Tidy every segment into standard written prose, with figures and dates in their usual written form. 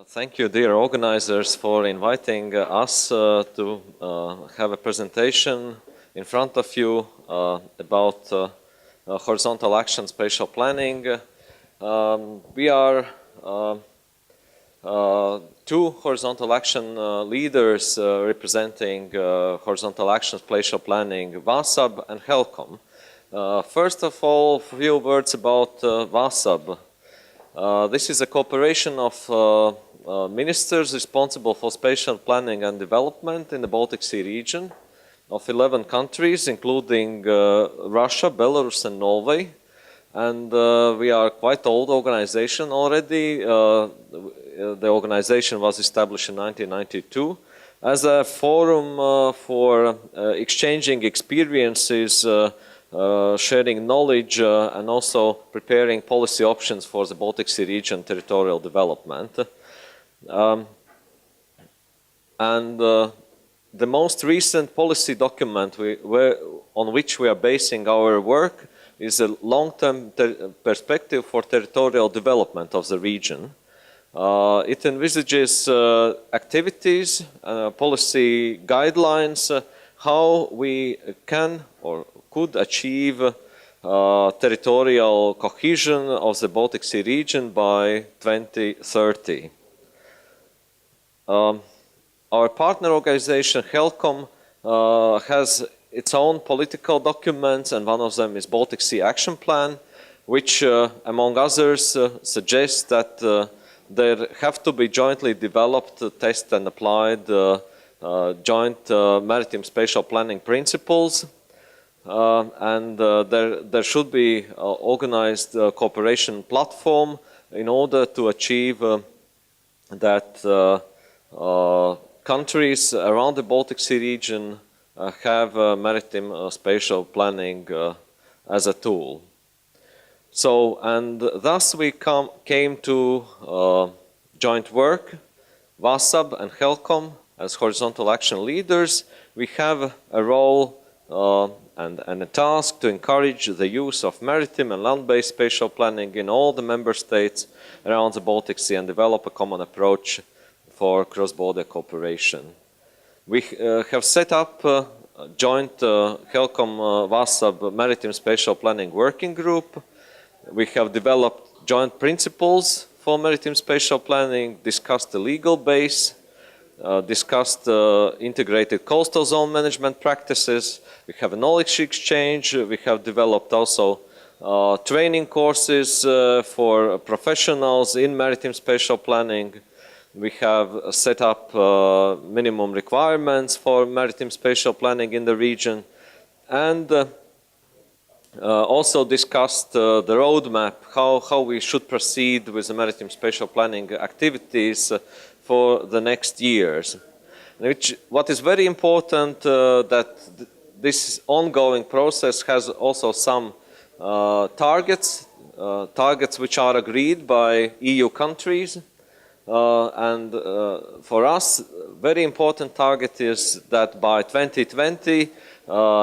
Thank you, dear organizers, for inviting us to have a presentation in front of you about horizontal action spatial planning. We are two horizontal action leaders representing horizontal action spatial planning, VASAB and HELCOM. First of all, a few words about VASAB. This is a cooperation of ministers responsible for spatial planning and development in the Baltic Sea region of 11 countries, including Russia, Belarus and Norway. And we are quite old organization already. The organization was established in 1992 as a forum for exchanging experiences, sharing knowledge and also preparing policy options for the Baltic Sea region territorial development. The most recent policy document on which we are basing our work is a long-term perspective for territorial development of the region. It envisages activities, policy guidelines, how we can or could achieve territorial cohesion of the Baltic Sea region by 2030. Our partner organization, HELCOM, has its own political documents, and one of them is Baltic Sea Action Plan, which, among others, suggests that there have to be jointly developed, tested and applied joint maritime spatial planning principles. There should be organized cooperation platform in order to achieve that countries around the Baltic Sea region have maritime spatial planning as a tool. So, and thus we came to joint work. VASAB and HELCOM as horizontal action leaders, we have a role and a task to encourage the use of maritime and land-based spatial planning in all the member states around the Baltic Sea and develop a common approach for cross-border cooperation. We have set up a joint HELCOM-VASAB Maritime Spatial Planning Working Group. We have developed joint principles for maritime spatial planning, discussed the legal base, discussed integrated coastal zone management practices. We have a knowledge exchange. We have developed also training courses for professionals in maritime spatial planning. We have set up minimum requirements for maritime spatial planning in the region, and also discussed the roadmap, how we should proceed with the maritime spatial planning activities for the next years. What is very important that this ongoing process has also some targets which are agreed by EU countries. For us, very important target is that by 2020,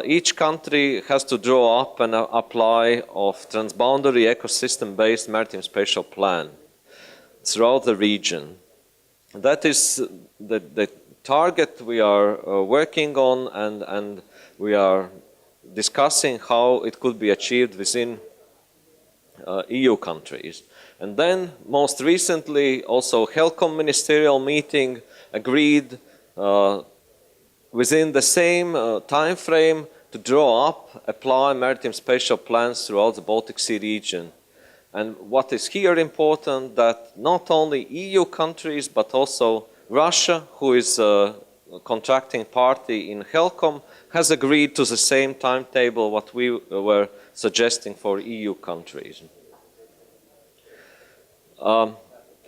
each country has to draw up and apply of transboundary ecosystem-based maritime spatial plan throughout the region. That is the target we are working on, and we are discussing how it could be achieved within EU countries. And then, most recently, also HELCOM ministerial meeting agreed within the same time frame to draw up, apply maritime spatial plans throughout the Baltic Sea region. And what is here important, that not only EU countries, but also Russia, who is a contracting party in HELCOM, has agreed to the same timetable what we were suggesting for EU countries.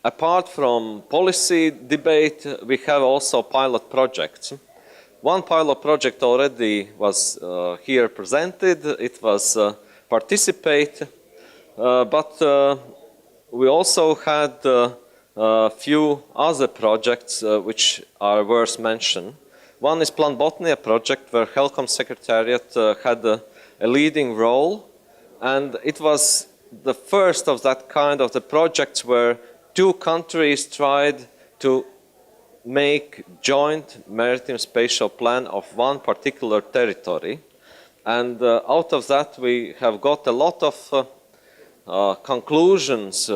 Apart from policy debate, we have also pilot projects. One pilot project already was here presented. It was Participate, but we also had a few other projects which are worth mention. One is p.1 project, where HELCOM Secretariat had a leading role, and it was the first of that kind of the projects where two countries tried to make joint maritime spatial plan of one particular territory. And out of that, we have got a lot of conclusions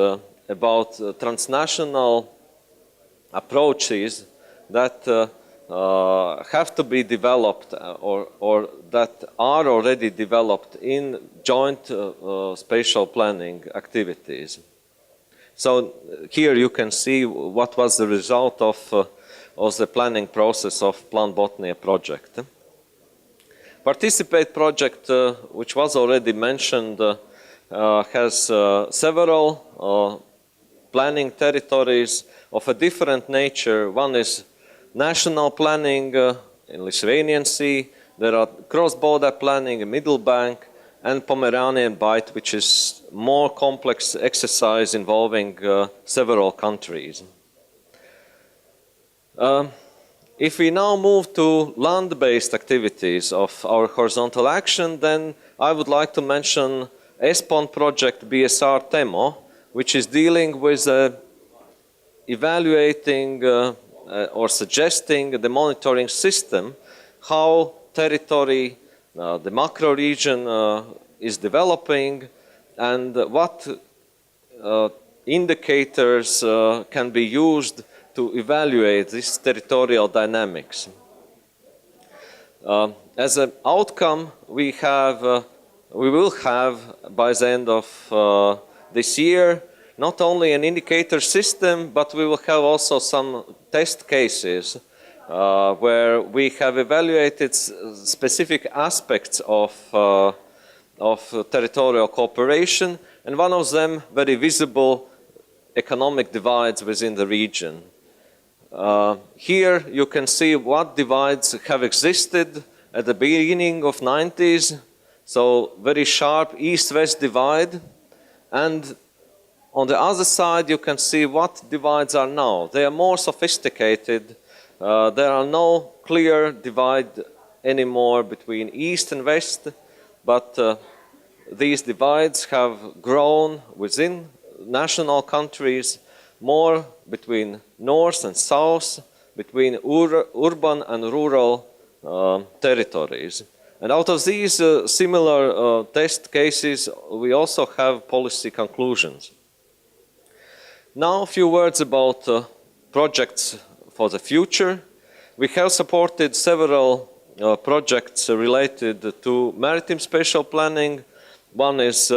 about transnational approaches that have to be developed or that are already developed in joint spatial planning activities. So here you can see what was the result of the planning process of Plan BOTHNIA project. Participate project, which was already mentioned, has several planning territories of a different nature. One is national planning in Lithuanian Sea. There are cross-border planning in Middle Bank and Pomeranian Bight, which is more complex exercise involving several countries. If we now move to land-based activities of our horizontal action, then I would like to mention ESPON project BSR TEMO, which is dealing with evaluating or suggesting the monitoring system, how territory, the macro region is developing, and what indicators can be used to evaluate this territorial dynamics. As an outcome, we will have by the end of this year not only an indicator system, but we will have also some test cases where we have evaluated specific aspects of territorial cooperation, and one of them very visible economic divides within the region. Here you can see what divides have existed at the beginning of 90s, so very sharp east-west divide, and on the other side you can see what divides are now. They are more sophisticated. There are no clear divide anymore between east and west, but these divides have grown within national countries, more between north and south, between urban and rural territories. And out of these similar test cases, we also have policy conclusions. Now a few words about projects for the future. We have supported several projects related to maritime spatial planning. One is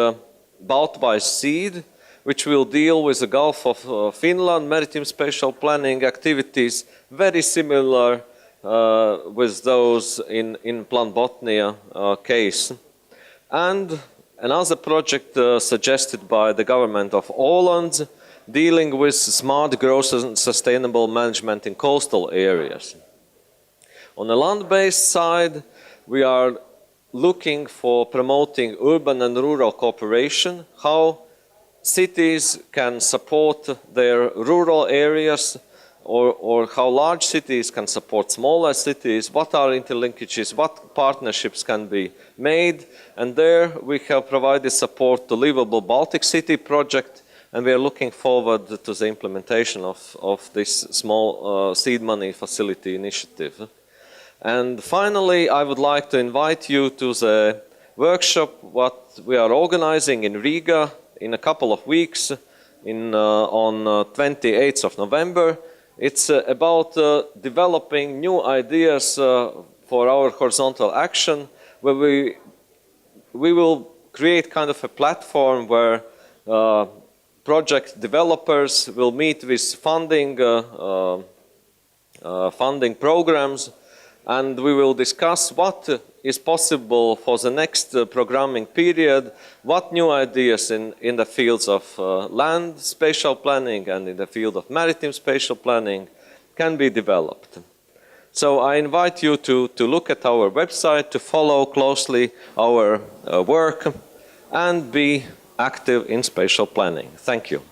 Baltic Sea, which will deal with the Gulf of Finland maritime spatial planning activities, very similar with those in Plan BOTHNIA case. And another project suggested by the government of Åland, dealing with smart growth and sustainable management in coastal areas. On the land-based side, we are looking for promoting urban and rural cooperation, how cities can support their rural areas, or how large cities can support smaller cities, what are interlinkages, what partnerships can be made. And there we have provided support to Livable Baltic City project, and we are looking forward to the implementation of this small seed money facility initiative. And finally, I would like to invite you to the workshop what we are organizing in Riga in a couple of weeks on 28th of November. It's about developing new ideas for our horizontal action, where we will create kind of a platform where project developers will meet with funding programs, and we will discuss what is possible for the next programming period, what new ideas in the fields of land spatial planning and in the field of maritime spatial planning can be developed. So I invite you to look at our website, to follow closely our work and be active in spatial planning. Thank you.